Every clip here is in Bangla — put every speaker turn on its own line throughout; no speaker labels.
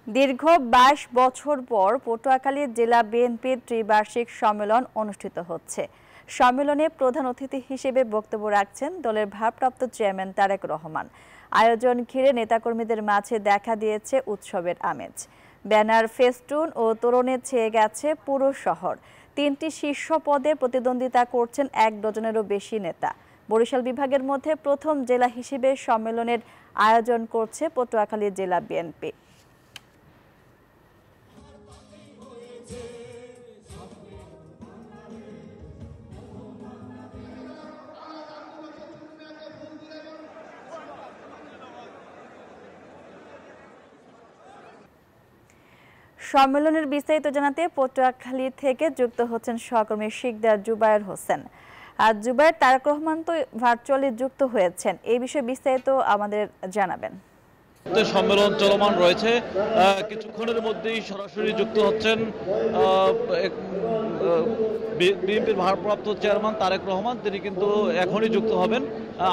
দীর্ঘ ২২ বছর পর পটুয়াখালী জেলা বিএনপির ত্রিবার্ষিক সম্মেলন অনুষ্ঠিত হচ্ছে। সম্মেলনে প্রধান অতিথি হিসেবে বক্তব্য রাখছেন দলের ভারপ্রাপ্ত চেয়ারম্যান তারেক রহমান। আয়োজন ঘিরে নেতাকর্মীদের মাঝে দেখা দিয়েছে উৎসবের আমেজ। ব্যানার, ফেস্টুন ও তোরণে ছেয়ে গেছে পুরো শহর। ৩টি শীর্ষ পদে প্রতিদ্বন্দ্বিতা করছেন ১ ডজনেরও বেশি নেতা। বরিশাল বিভাগের মধ্যে প্রথম জেলা হিসেবে সম্মেলনের আয়োজন করছে পটুয়াখালী জেলা বিএনপি। সম্মেলনের বিস্তারিত জানাতে পটুয়াখালী থেকে যুক্ত হচ্ছেন সহকর্মী শিকদার জুবায়ের হোসেন। জুবায়ের, তারেক রহমান তো ভার্চুয়ালি যুক্ত হয়েছেন, এই বিষয়ে বিস্তারিত আমাদের জানাবেন।
সম্মেলন চলমান রয়েছে, কিছুক্ষণের মধ্যেই সরাসরি যুক্ত হচ্ছেন বিএনপির ভারপ্রাপ্ত চেয়ারম্যান তারেক রহমান। তিনি কিন্তু এখনই যুক্ত হবেন।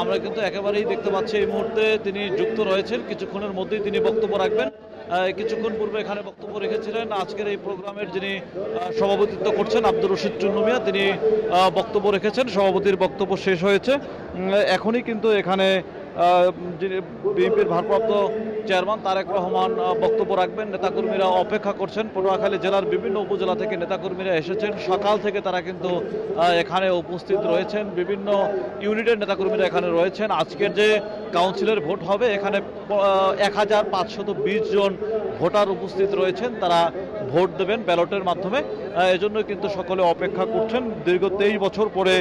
আমরা কিন্তু একেবারেই দেখতে পাচ্ছি এই মুহূর্তে তিনি যুক্ত রয়েছেন। কিছুক্ষণের মধ্যেই তিনি বক্তব্য রাখবেন। কিছুক্ষণ পূর্বে এখানে বক্তব্য রেখেছিলেন আজকের এই প্রোগ্রামের যিনি সভাপতিত্ব করছেন আব্দুর রশিদ চুন্নু মিয়া, তিনি বক্তব্য রেখেছেন। সভাপতির বক্তব্য শেষ হয়েছে। এখনই কিন্তু এখানে যিনি বিএনপির ভারপ্রাপ্ত চেয়ারম্যান তারেক রহমান বক্তব্য রাখবেন। নেতাকর্মীরা অপেক্ষা করছেন। পটুয়াখালী জেলার বিভিন্ন উপজেলা থেকে নেতাকর্মীরা এসেছেন। সকাল থেকে তারা কিন্তু এখানে উপস্থিত রয়েছেন। বিভিন্ন ইউনিটের নেতাকর্মীরা এখানে রয়েছেন। আজকের যে কাউন্সিলের ভোট হবে, এখানে ১৫২০ জন ভোটার উপস্থিত রয়েছেন। তারা ভোট দেবেন ব্যালটের মাধ্যমে। এজন্য কিন্তু সকলে অপেক্ষা করছেন। দীর্ঘ ২৩ বছর পরে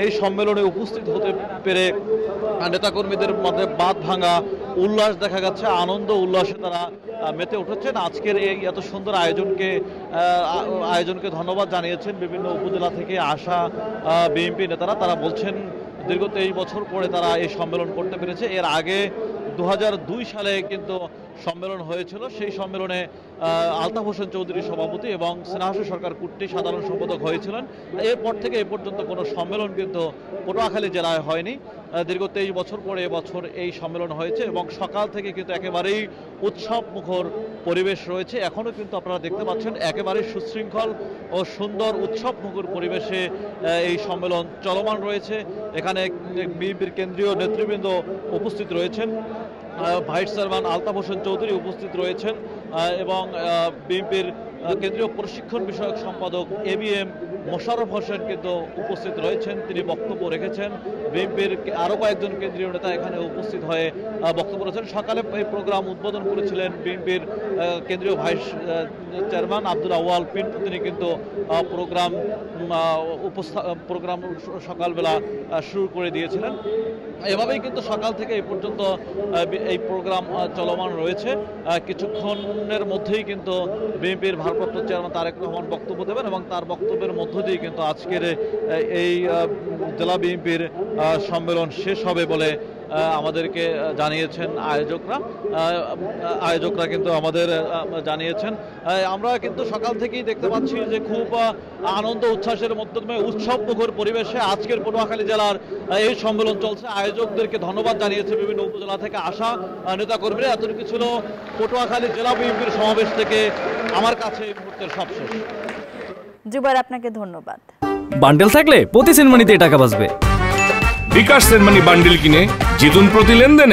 এই সম্মেলনে উপস্থিত হতে পেরে নেতাকর্মীদের মধ্যে বাঁধ ভাঙা উল্লাস দেখা যাচ্ছে। আনন্দ উল্লাসে তারা মেতে উঠেছেন। আজকের এই এত সুন্দর আয়োজনকে ধন্যবাদ জানিয়েছেন বিভিন্ন উপজেলা থেকে আসা বিএনপি নেতারা। তারা বলছেন দীর্ঘ ২৩ বছর পরে তারা এই সম্মেলন করতে পেরেছে। এর আগে ২০০২ সালে কিন্তু সম্মেলন হয়েছিল। সেই সম্মেলনে আলতাফ হোসেন চৌধুরী সভাপতি এবং স্নেহাশিস সরকার কুট্টি সাধারণ সম্পাদক হয়েছিলেন। এরপর থেকে এ পর্যন্ত কোনো সম্মেলন কিন্তু পটুয়াখালী জেলায় হয়নি। দীর্ঘ ২৩ বছর পরে এবছর এই সম্মেলন হয়েছে এবং সকাল থেকে কিন্তু একেবারেই উৎসব মুখর পরিবেশ রয়েছে। এখনও কিন্তু আপনারা দেখতে পাচ্ছেন একেবারেই সুশৃঙ্খল ও সুন্দর উৎসব মুখর পরিবেশে এই সম্মেলন চলমান রয়েছে। এখানে বিএনপির কেন্দ্রীয় নেতৃবৃন্দ উপস্থিত রয়েছেন। ভাইস চেয়ারম্যান আলতাফ হোসেন চৌধুরী উপস্থিত রয়েছেন এবং বিএনপির কেন্দ্রীয় প্রশিক্ষণ বিষয়ক সম্পাদক ABM মোশাররফ হোসেন কিন্তু উপস্থিত রয়েছেন। তিনি বক্তব্য রেখেছেন। বিএনপির আরও কয়েকজন কেন্দ্রীয় নেতা এখানে উপস্থিত হয়ে বক্তব্য রেখেছেন। সকালে এই প্রোগ্রাম উদ্বোধন করেছিলেন বিএনপির কেন্দ্রীয় ভাইস চেয়ারম্যান আব্দুল আউয়াল পিন্টু। তিনি কিন্তু প্রোগ্রাম সকালবেলা শুরু করে দিয়েছিলেন। এভাবেই কিন্তু সকাল থেকে এই পর্যন্ত এই প্রোগ্রাম চলমান রয়েছে। কিছুক্ষণের মধ্যেই কিন্তু বিএনপির ভারপ্রাপ্ত চেয়ারম্যান তারেক রহমান বক্তব্য দেবেন এবং তার বক্তব্যের মধ্য দিয়ে কিন্তু আজকের এই জেলা বিএনপির সম্মেলন শেষ হবে বলে আমাদেরকে জানিয়েছেন আয়োজকরা কিন্তু আমাদের জানিয়েছেন। আমরা কিন্তু সকাল থেকেই দেখতে পাচ্ছি যে খুব আনন্দ উচ্ছ্বাসের মাধ্যমে উৎসব মুখর পরিবেশে আজকের পটুয়াখালী জেলার এই সম্মেলন চলছে। আয়োজকদেরকে ধন্যবাদ জানিয়েছে বিভিন্ন উপজেলা থেকে আসা নেতাকর্মীরা। এতটুকু ছিল পটুয়াখালী জেলা বিএনপির সমাবেশ থেকে আমার কাছে এই মুহূর্তের সবশেষ।
জুবায়ের, আপনাকে ধন্যবাদ।
বান্ডেল থাকলে প্রতি সেনমানিতে টাকা বাঁচবে।
বিকাশ সেনমানি বান্ডেল কিনে জিতুন প্রতি লেনদেনে।